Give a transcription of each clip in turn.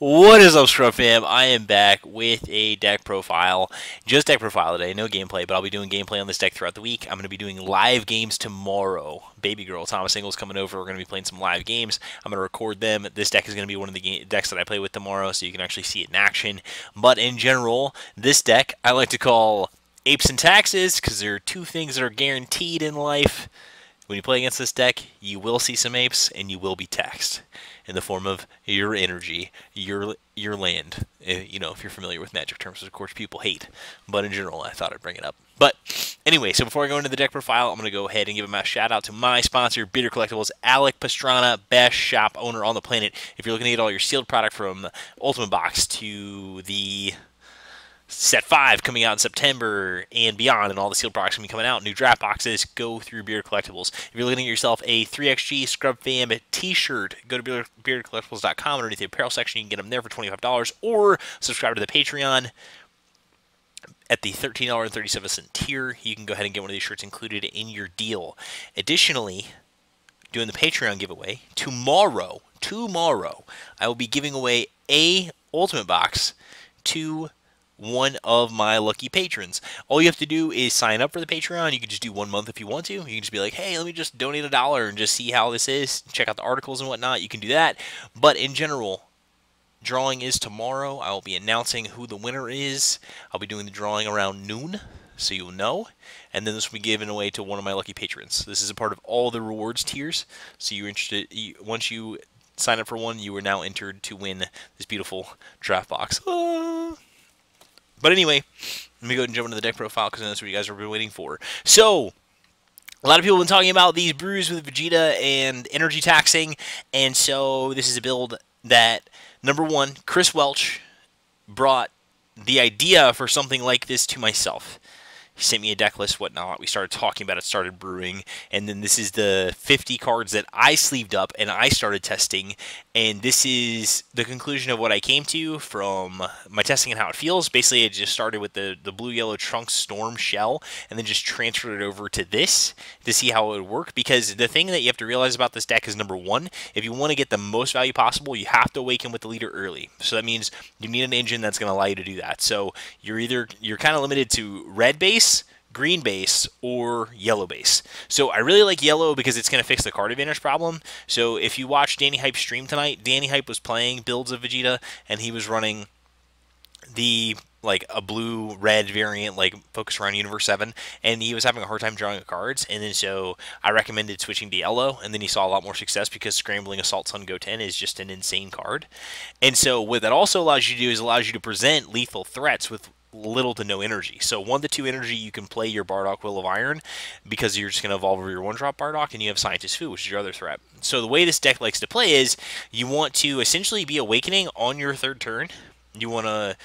What is up, Scrub fam? I am back with a deck profile. Just deck profile today, no gameplay, but I'll be doing gameplay on this deck throughout the week. I'm going to be doing live games tomorrow. Baby girl, Thomas Ingles coming over. We're going to be playing some live games. I'm going to record them. This deck is going to be one of the decks that I play with tomorrow, so you can actually see it in action. But in general, this deck I like to call Apes and Taxes, because there are two things that are guaranteed in life. When you play against this deck, you will see some apes, and you will be taxed in the form of your energy, your land. You know, if you're familiar with Magic terms, which of course people hate. But in general, I thought I'd bring it up. But anyway, so before I go into the deck profile, I'm going to go ahead and give a shout out to my sponsor, Bitter Collectibles, Alec Pastrana, best shop owner on the planet. If you're looking to get all your sealed product from Ultimate Box to the Set 5 coming out in September and beyond, and all the sealed products going to be coming out, new draft boxes, go through Beard Collectibles. If you're looking at yourself a 3XG Scrub Fam t-shirt, go to beardcollectibles.com. Underneath the apparel section, you can get them there for $25, or subscribe to the Patreon at the $13.37 tier. You can go ahead and get one of these shirts included in your deal. Additionally, doing the Patreon giveaway, tomorrow, I will be giving away a Ultimate Box to one of my lucky patrons. All you have to do is sign up for the Patreon. You can just do 1 month if you want to. You can just be like, hey, let me just donate $1 and just see how this is. Check out the articles and whatnot. You can do that. But in general, drawing is tomorrow. I will be announcing who the winner is. I'll be doing the drawing around noon, so you'll know. And then this will be given away to one of my lucky patrons. This is a part of all the rewards tiers. So you're interested, once you sign up for one, you are now entered to win this beautiful draft box. But anyway, let me go ahead and jump into the deck profile, because that's what you guys have been waiting for. So, a lot of people have been talking about these brews with Vegeta and energy taxing, and so this is a build that, number one, Chris Welch brought the idea for something like this to myself. He sent me a deck list, whatnot. We started talking about it, started brewing, and then this is the 50 cards that I sleeved up and I started testing, and this is the conclusion of what I came to from my testing and how it feels. Basically, I just started with the blue-yellow Trunks Storm shell, and then just transferred it over to this to see how it would work, because the thing that you have to realize about this deck is, number one, if you want to get the most value possible, you have to awaken with the leader early. So that means you need an engine that's going to allow you to do that. So you're kind of limited to red base, green base, or yellow base. So I really like yellow because it's going to fix the card advantage problem. So if you watch Danny Hype's stream tonight, Danny Hype was playing builds of Vegeta, and he was running the a blue-red variant, focused around Universe 7, and he was having a hard time drawing cards, and then so I recommended switching to yellow, and then he saw a lot more success because Scrambling Assault Sun Go 10 is just an insane card. And so what that also allows you to do is allows you to present lethal threats with little to no energy. So 1 to 2 energy, you can play your Bardock Will of Iron, because you're just going to evolve over your 1-drop Bardock, and you have Scientist Fu, which is your other threat. So the way this deck likes to play is you want to essentially be awakening on your 3rd turn. You want to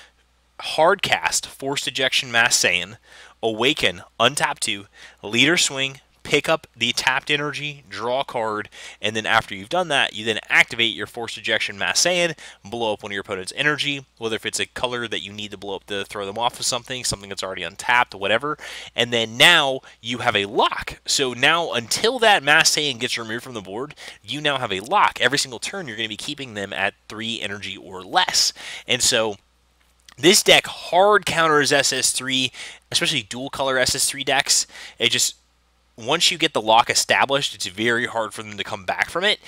hard cast Forced Ejection Mass Saiyan, awaken, untap 2, leader swing, pick up the tapped energy, draw a card, and then after you've done that, you then activate your Forced Ejection Mass Saiyan, blow up one of your opponent's energy, whether if it's a color that you need to blow up to throw them off of something that's already untapped, whatever, and then now you have a lock. So now, until that Mass Saiyan gets removed from the board, you now have a lock. Every single turn, you're going to be keeping them at 3 energy or less. And so this deck hard counters SS3, especially dual color SS3 decks. It just, once you get the lock established, it's very hard for them to come back from it.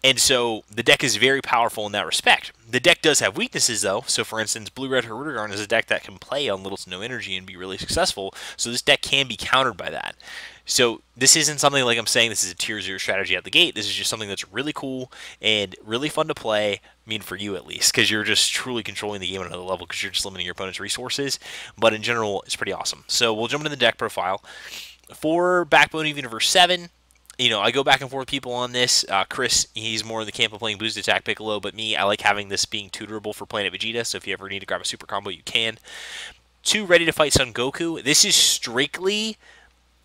And so the deck is very powerful in that respect. The deck does have weaknesses, though. So, for instance, Blue-Red Hirudegarn is a deck that can play on little to no energy and be really successful. So this deck can be countered by that. So this isn't something like I'm saying this is a tier 0 strategy at the gate. This is just something that's really cool and really fun to play. I mean, for you at least, because you're just truly controlling the game at another level, because you're just limiting your opponent's resources. But in general, it's pretty awesome. So we'll jump into the deck profile. For Backbone of Universe 7, you know, I go back and forth with people on this. Chris, he's more in the camp of playing Boost Attack Piccolo, but me, I like having this being tutorable for Planet Vegeta, so if you ever need to grab a super combo, you can. 2 Ready to Fight Son Goku. This is strictly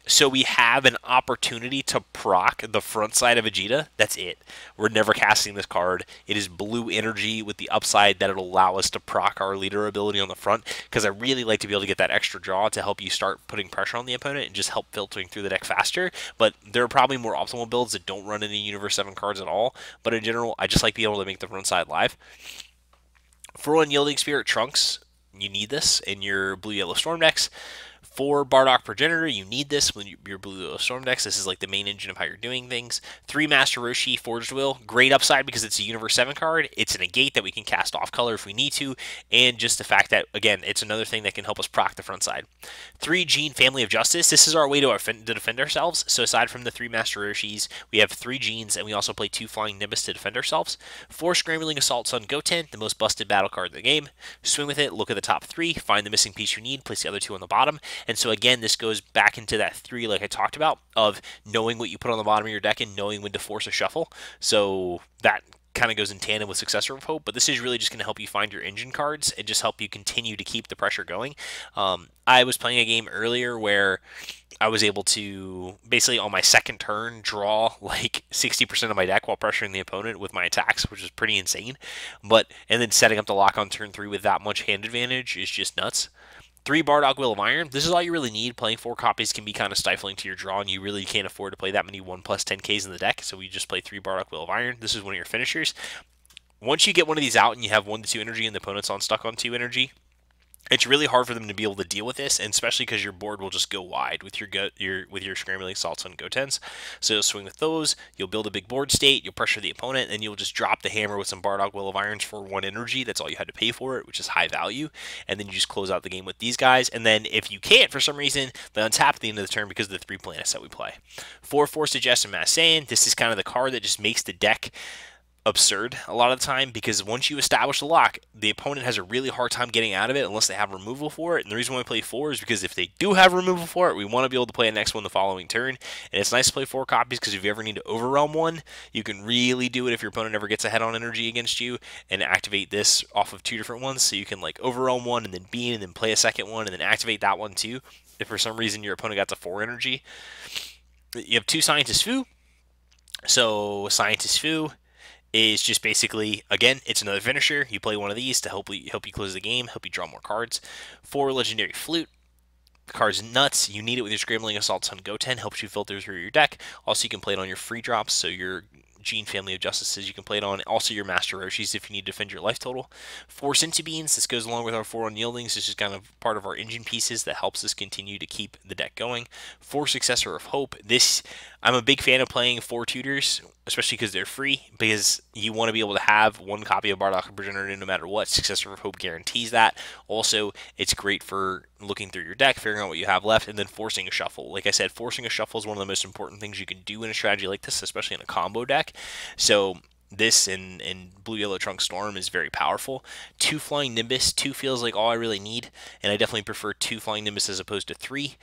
so we have an opportunity to proc the front side of Vegeta. That's it. We're never casting this card. It is blue energy with the upside that it'll allow us to proc our leader ability on the front, because I really like to be able to get that extra draw to help you start putting pressure on the opponent and just help filtering through the deck faster. But there are probably more optimal builds that don't run any Universe 7 cards at all. But in general, I just like being able to make the front side live. For Unyielding Spirit Trunks, you need this in your blue-yellow Storm decks. For Bardock Progenitor, you need this when your blue Storm decks. This is like the main engine of how you're doing things. 3 Master Roshi Forged Will, great upside because it's a Universe 7 card. It's a negate that we can cast off color if we need to, and just the fact that, again, it's another thing that can help us proc the front side. 3 Gene Family of Justice. This is our way to defend ourselves. So aside from the 3 Master Roshis, we have 3 Genes, and we also play 2 Flying Nimbus to defend ourselves. 4 Scrambling Assault Sun Goten, the most busted battle card in the game. Swing with it, look at the top 3, find the missing piece you need, place the other 2 on the bottom. And so again, this goes back into that 3 like I talked about of knowing what you put on the bottom of your deck and knowing when to force a shuffle. So that kind of goes in tandem with Successor of Hope, but this is really just going to help you find your engine cards and just help you continue to keep the pressure going. I was playing a game earlier where I was able to basically on my second turn draw like 60% of my deck while pressuring the opponent with my attacks, which is pretty insane. And then setting up the lock on turn 3 with that much hand advantage is just nuts. 3 Bardock Will of Iron. This is all you really need. Playing 4 copies can be kind of stifling to your draw, and you really can't afford to play that many 1+10Ks in the deck, so we just play 3 Bardock Will of Iron. This is one of your finishers. Once you get one of these out and you have 1 to 2 energy and the opponent's stuck on 2 energy, it's really hard for them to be able to deal with this, and especially because your board will just go wide with your Scrambling Assaults on Gotens. So you'll swing with those, you'll build a big board state, you'll pressure the opponent, and you'll just drop the hammer with some Bardock Will of Irons for 1 energy. That's all you had to pay for it, which is high value. And then you just close out the game with these guys. And then if you can't, for some reason, then untap at the end of the turn because of the 3 planets that we play. 4 Force Suggest and Mass Saiyan. This is kind of the card that just makes the deck absurd a lot of the time, because once you establish the lock, the opponent has a really hard time getting out of it unless they have removal for it. And the reason why we play 4 is because if they do have removal for it, we want to be able to play the next one the following turn. And it's nice to play 4 copies because if you ever need to overwhelm one, you can really do it if your opponent ever gets a head-on energy against you and activate this off of 2 different ones. So you can like overwhelm one and then beam and then play a second one and then activate that one too. If for some reason your opponent got to 4 energy. You have 2 Scientist Fu. So Scientist Fu is just basically, again, it's another finisher. You play one of these to help you close the game, help you draw more cards. 4 Legendary Flute. The card's nuts. You need it with your Scrambling Assaults on Goten. Helps you filter through your deck. Also, you can play it on your free drops, so your Gene Family of Justices you can play it on. Also, your Master Roshis if you need to defend your life total. 4 Senzu Beans. This goes along with our 4 Unyieldings. This is kind of part of our engine pieces that helps us continue to keep the deck going. 4 Successor of Hope. This, I'm a big fan of playing 4 tutors, especially because they're free, because you want to be able to have 1 copy of Bardock Progenitor no matter what. Successor of Hope guarantees that. Also, it's great for looking through your deck, figuring out what you have left, and then forcing a shuffle. Like I said, forcing a shuffle is one of the most important things you can do in a strategy like this, especially in a combo deck. So this and Blue Yellow Trunk Storm is very powerful. 2 Flying Nimbus, 2 feels like all I really need, and I definitely prefer 2 Flying Nimbus as opposed to 3,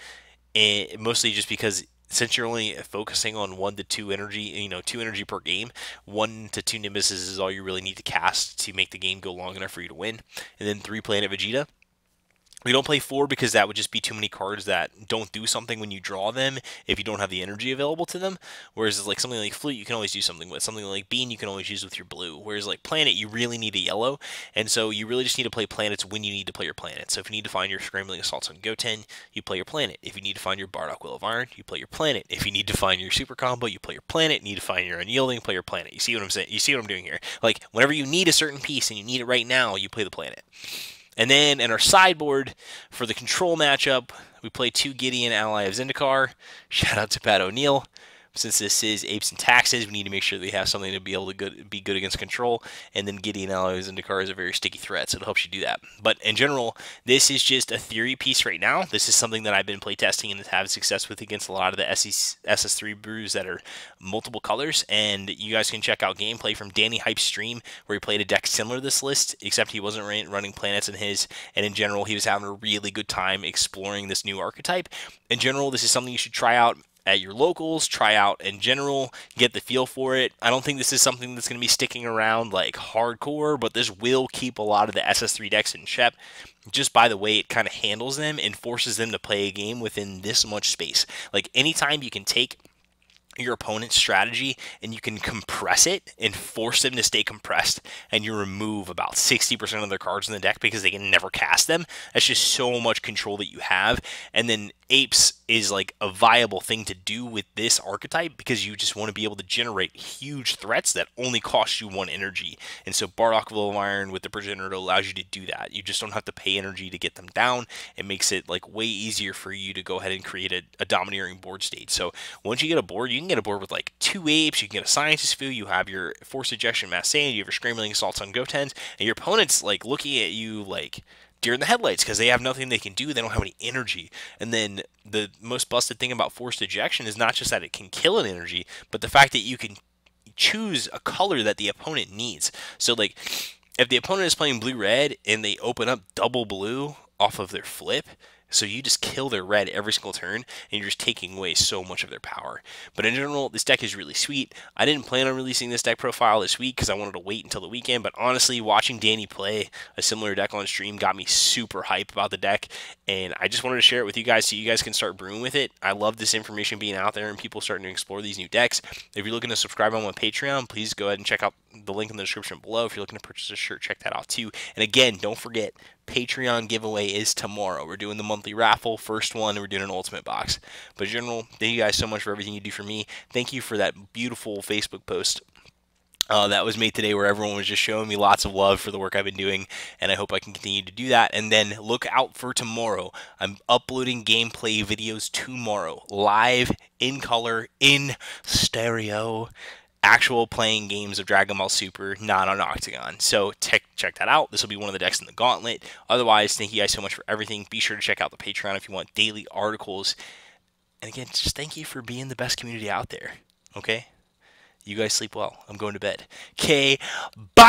and mostly just because since you're only focusing on 1 to 2 energy, 2 energy per game, 1 to 2 Nimbuses is all you really need to cast to make the game go long enough for you to win. And then 3 Planet Vegeta. We don't play 4 because that would just be too many cards that don't do something when you draw them if you don't have the energy available to them. Whereas like something like Flute, you can always do something with. Something like Bean, you can always use with your blue. Whereas like Planet, you really need a yellow. And so you really just need to play planets when you need to play your planet. So if you need to find your Scrambling Assaults on Goten, you play your planet. If you need to find your Bardock Will of Iron, you play your planet. If you need to find your Super Combo, you play your planet. You need to find your Unyielding, play your planet. You see what I'm saying? You see what I'm doing here? Like whenever you need a certain piece and you need it right now, you play the planet. And then in our sideboard, for the control matchup, we play 2 Gideon, Ally of Zendikar. Shout out to Pat O'Neill. Since this is Apes and Taxes, we need to make sure that we have something to be able to be good against control. And then Gideon, Ally of Zendikar is a very sticky threat, so it helps you do that. But in general, this is just a theory piece right now. This is something that I've been playtesting and have success with against a lot of the SS3 brews that are multiple colors. And you guys can check out gameplay from Danny Hype's stream where he played a deck similar to this list, except he wasn't running planets in his. And in general, he was having a really good time exploring this new archetype. In general, this is something you should try out at your locals, try out in general, get the feel for it. I don't think this is something that's going to be sticking around like hardcore, but this will keep a lot of the SS3 decks in check just by the way it kind of handles them and forces them to play a game within this much space. Like anytime you can take your opponent's strategy and you can compress it and force them to stay compressed, and you remove about 60% of their cards in the deck because they can never cast them. That's just so much control that you have. And then Apes is like a viable thing to do with this archetype because you just want to be able to generate huge threats that only cost you 1 energy. And so Bardock of Iron with the Progenitor allows you to do that. You just don't have to pay energy to get them down. It makes it like way easier for you to go ahead and create a domineering board state. So once you get a board, you can get a board with like 2 Apes, you can get a Scientist Foo, you have your Forced Ejection Mass Sand, you have your Scrambling Assaults on Gotens, and your opponent's like looking at you like deer in the headlights because they have nothing they can do. They don't have any energy. And then the most busted thing about Forced Ejection is not just that it can kill an energy, but the fact that you can choose a color that the opponent needs. So like if the opponent is playing blue-red and they open up double blue off of their flip, so you just kill their red every single turn, and you're just taking away so much of their power. But in general, this deck is really sweet. I didn't plan on releasing this deck profile this week because I wanted to wait until the weekend, but honestly, watching Danny play a similar deck on stream got me super hype about the deck, and I just wanted to share it with you guys so you guys can start brewing with it. I love this information being out there and people starting to explore these new decks. If you're looking to subscribe on my Patreon, please go ahead and check out the link in the description below. If you're looking to purchase a shirt, check that out too. And again, don't forget, Patreon giveaway is tomorrow. We're doing the monthly raffle, first one, and we're doing an ultimate box. But in general, thank you guys so much for everything you do for me. Thank you for that beautiful Facebook post that was made today where everyone was just showing me lots of love for the work I've been doing, and I hope I can continue to do that. And then look out for tomorrow. I'm uploading gameplay videos tomorrow, live, in color, in stereo, actual playing games of Dragon Ball Super, not on Octagon. So check that out. This will be one of the decks in the gauntlet. Otherwise, thank you guys so much for everything. Be sure to check out the Patreon if you want daily articles. And again, just thank you for being the best community out there. Okay? You guys sleep well. I'm going to bed. Okay, bye!